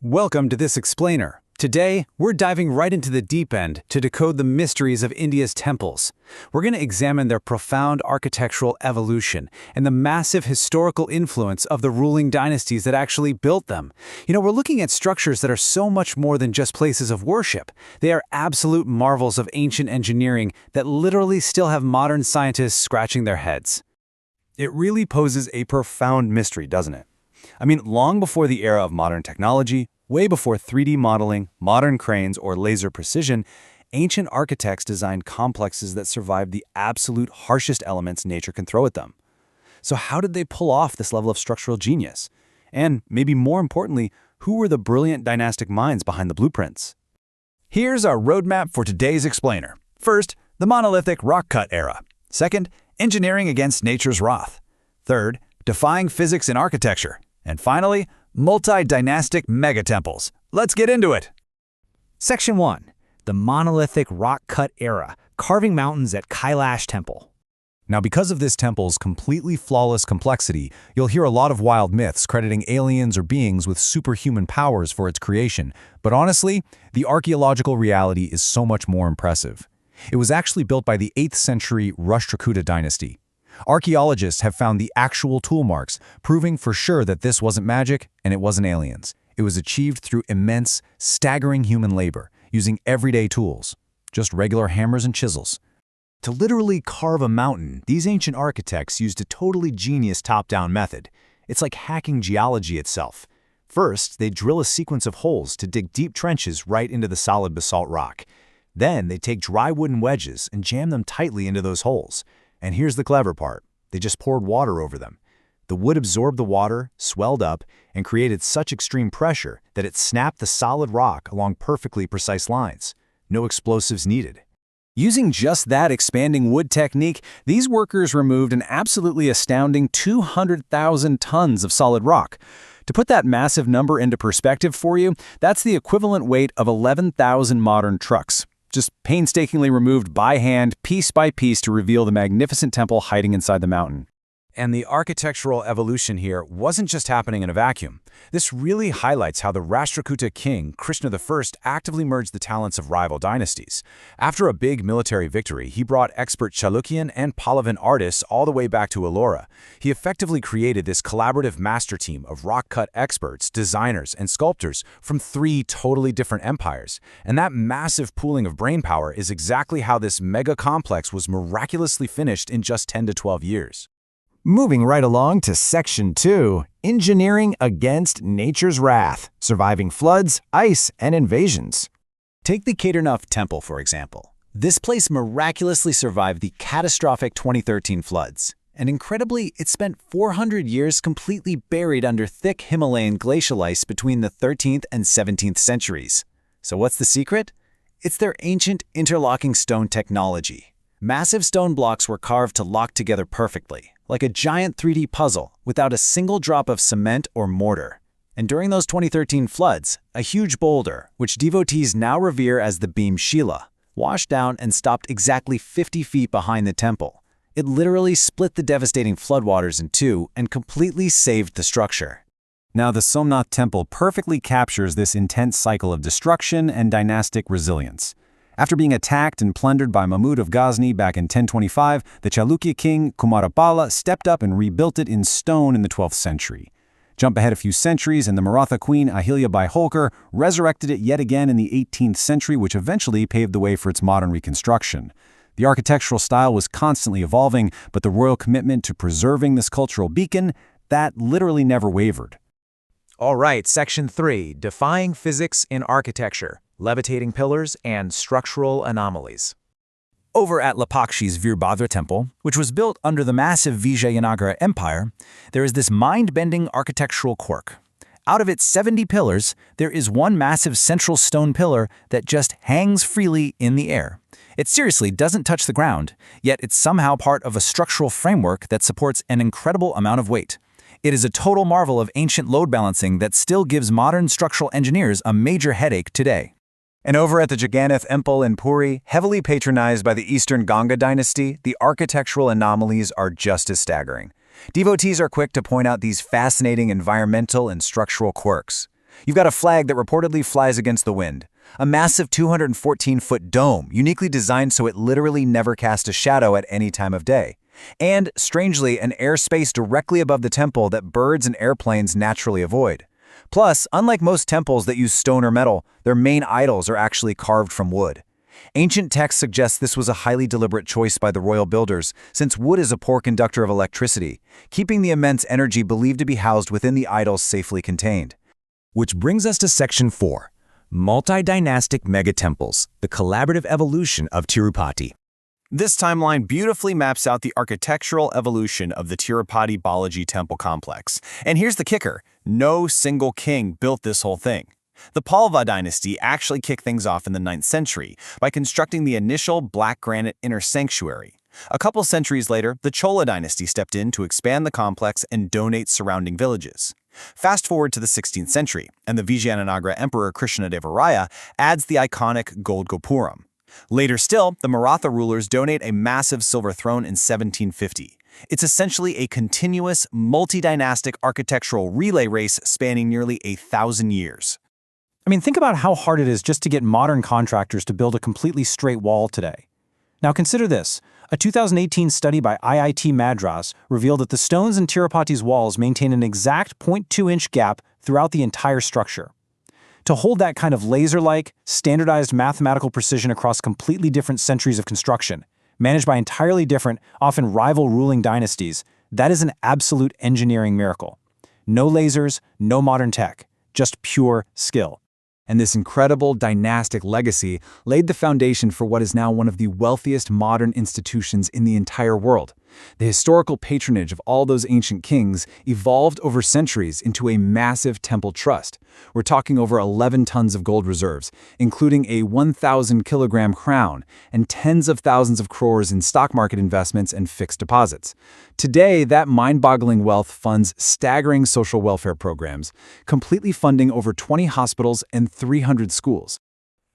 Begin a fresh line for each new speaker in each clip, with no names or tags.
Welcome to this explainer. Today, we're diving right into the deep end to decode the mysteries of India's temples. We're going to examine their profound architectural evolution and the massive historical influence of the ruling dynasties that actually built them. We're looking at structures that are so much more than just places of worship. They are absolute marvels of ancient engineering that literally still have modern scientists scratching their heads.
It really poses a profound mystery, doesn't it? Long before the era of modern technology, way before 3D modeling, modern cranes, or laser precision, ancient architects designed complexes that survived the absolute harshest elements nature can throw at them. So how did they pull off this level of structural genius? And maybe more importantly, who were the brilliant dynastic minds behind the blueprints?
Here's our roadmap for today's explainer. First, the monolithic rock-cut era. Second, engineering against nature's wrath. Third, defying physics in architecture. And finally, multi-dynastic megatemples. Let's get into it.
Section 1. The monolithic rock-cut era, carving mountains at Kailash Temple.
Now, because of this temple's completely flawless complexity, you'll hear a lot of wild myths crediting aliens or beings with superhuman powers for its creation. But honestly, the archaeological reality is so much more impressive. It was actually built by the 8th century Rashtrakuta dynasty. Archaeologists have found the actual tool marks, proving for sure that this wasn't magic and it wasn't aliens. It was achieved through immense, staggering human labor, using everyday tools, just regular hammers and chisels. To literally carve a mountain, these ancient architects used a totally genius top-down method. It's like hacking geology itself. First, they drill a sequence of holes to dig deep trenches right into the solid basalt rock. Then, they take dry wooden wedges and jam them tightly into those holes. And here's the clever part. They just poured water over them. The wood absorbed the water, swelled up, and created such extreme pressure that it snapped the solid rock along perfectly precise lines. No explosives needed. Using just that expanding wood technique, these workers removed an absolutely astounding 200,000 tons of solid rock. To put that massive number into perspective for you, that's the equivalent weight of 11,000 modern trucks. Just painstakingly removed by hand, piece by piece, to reveal the magnificent temple hiding inside the mountain. And the architectural evolution here wasn't just happening in a vacuum. This really highlights how the Rashtrakuta king, Krishna I, actively merged the talents of rival dynasties. After a big military victory, he brought expert Chalukyan and Pallavan artists all the way back to Ellora. He effectively created this collaborative master team of rock-cut experts, designers, and sculptors from 3 totally different empires. And that massive pooling of brainpower is exactly how this mega complex was miraculously finished in just 10 to 12 years.
Moving right along to Section 2, engineering against nature's wrath, surviving floods, ice, and invasions.
Take the Kedarnath Temple, for example. This place miraculously survived the catastrophic 2013 floods. And incredibly, it spent 400 years completely buried under thick Himalayan glacial ice between the 13th and 17th centuries. So what's the secret? It's their ancient interlocking stone technology. Massive stone blocks were carved to lock together perfectly, like a giant 3D puzzle, without a single drop of cement or mortar. And during those 2013 floods, a huge boulder, which devotees now revere as the Bhim Shila, washed down and stopped exactly 50 feet behind the temple. It literally split the devastating floodwaters in two and completely saved the structure.
Now, the Somnath Temple perfectly captures this intense cycle of destruction and dynastic resilience. After being attacked and plundered by Mahmud of Ghazni back in 1025, the Chalukya king Kumarapala stepped up and rebuilt it in stone in the 12th century. Jump ahead a few centuries, and the Maratha queen Ahilya Bai Holkar resurrected it yet again in the 18th century, which eventually paved the way for its modern reconstruction. The architectural style was constantly evolving, but the royal commitment to preserving this cultural beacon, that literally never wavered.
All right, Section 3. Defying physics in architecture, levitating pillars, and structural anomalies.
Over at Lapakshi's Veerbhadra Temple, which was built under the massive Vijayanagara Empire, there is this mind-bending architectural quirk. Out of its 70 pillars, there is one massive central stone pillar that just hangs freely in the air. It seriously doesn't touch the ground, yet it's somehow part of a structural framework that supports an incredible amount of weight. It is a total marvel of ancient load balancing that still gives modern structural engineers a major headache today.
And over at the Jagannath Temple in Puri, heavily patronized by the Eastern Ganga dynasty, the architectural anomalies are just as staggering. Devotees are quick to point out these fascinating environmental and structural quirks.
You've got a flag that reportedly flies against the wind, a massive 214-foot dome uniquely designed so it literally never casts a shadow at any time of day, and, strangely, an airspace directly above the temple that birds and airplanes naturally avoid. Plus, unlike most temples that use stone or metal, their main idols are actually carved from wood. Ancient texts suggest this was a highly deliberate choice by the royal builders, since wood is a poor conductor of electricity, keeping the immense energy believed to be housed within the idols safely contained.
Which brings us to Section 4, Multi-Dynastic Megatemples, the collaborative evolution of Tirupati.
This timeline beautifully maps out the architectural evolution of the Tirupati Balaji temple complex. And here's the kicker: no single king built this whole thing. The Pallava dynasty actually kicked things off in the 9th century by constructing the initial black granite inner sanctuary. A couple centuries later, the Chola dynasty stepped in to expand the complex and donate surrounding villages. Fast forward to the 16th century, and the Vijayanagara Emperor Krishnadevaraya adds the iconic gold gopuram. Later still, the Maratha rulers donate a massive silver throne in 1750. It's essentially a continuous, multi-dynastic architectural relay race spanning nearly 1,000 years.
I mean, think about how hard it is just to get modern contractors to build a completely straight wall today. Now consider this. A 2018 study by IIT Madras revealed that the stones in Tirupati's walls maintain an exact 0.2-inch gap throughout the entire structure. To hold that kind of laser-like, standardized mathematical precision across completely different centuries of construction, managed by entirely different, often rival ruling dynasties, that is an absolute engineering miracle. No lasers, no modern tech, just pure skill.
And this incredible dynastic legacy laid the foundation for what is now one of the wealthiest modern institutions in the entire world. The historical patronage of all those ancient kings evolved over centuries into a massive temple trust. We're talking over 11 tons of gold reserves, including a 1,000-kilogram crown and tens of thousands of crores in stock market investments and fixed deposits. Today, that mind-boggling wealth funds staggering social welfare programs, completely funding over 20 hospitals and 300 schools.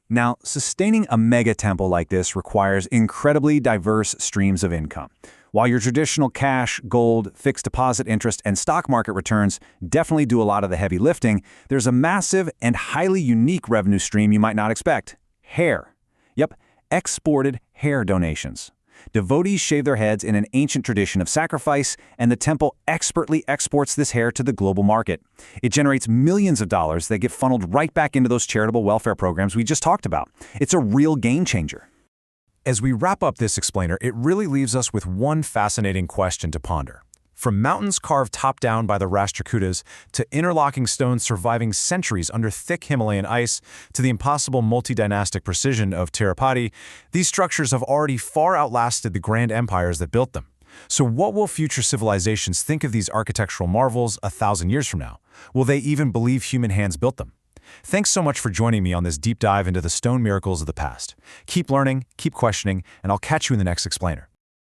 Now, sustaining a mega temple like this requires incredibly diverse streams of income. While your traditional cash, gold, fixed deposit interest, and stock market returns definitely do a lot of the heavy lifting, there's a massive and highly unique revenue stream you might not expect: hair. Yep, exported hair donations. Devotees shave their heads in an ancient tradition of sacrifice, and the temple expertly exports this hair to the global market. It generates millions of dollars that get funneled right back into those charitable welfare programs we just talked about. It's a real game changer.
As we wrap up this explainer, it really leaves us with one fascinating question to ponder. From mountains carved top-down by the Rashtrakutas to interlocking stones surviving centuries under thick Himalayan ice to the impossible multi-dynastic precision of Tirupati, these structures have already far outlasted the grand empires that built them. So what will future civilizations think of these architectural marvels 1,000 years from now? Will they even believe human hands built them? Thanks so much for joining me on this deep dive into the stone miracles of the past. Keep learning, keep questioning, and I'll catch you in the next explainer.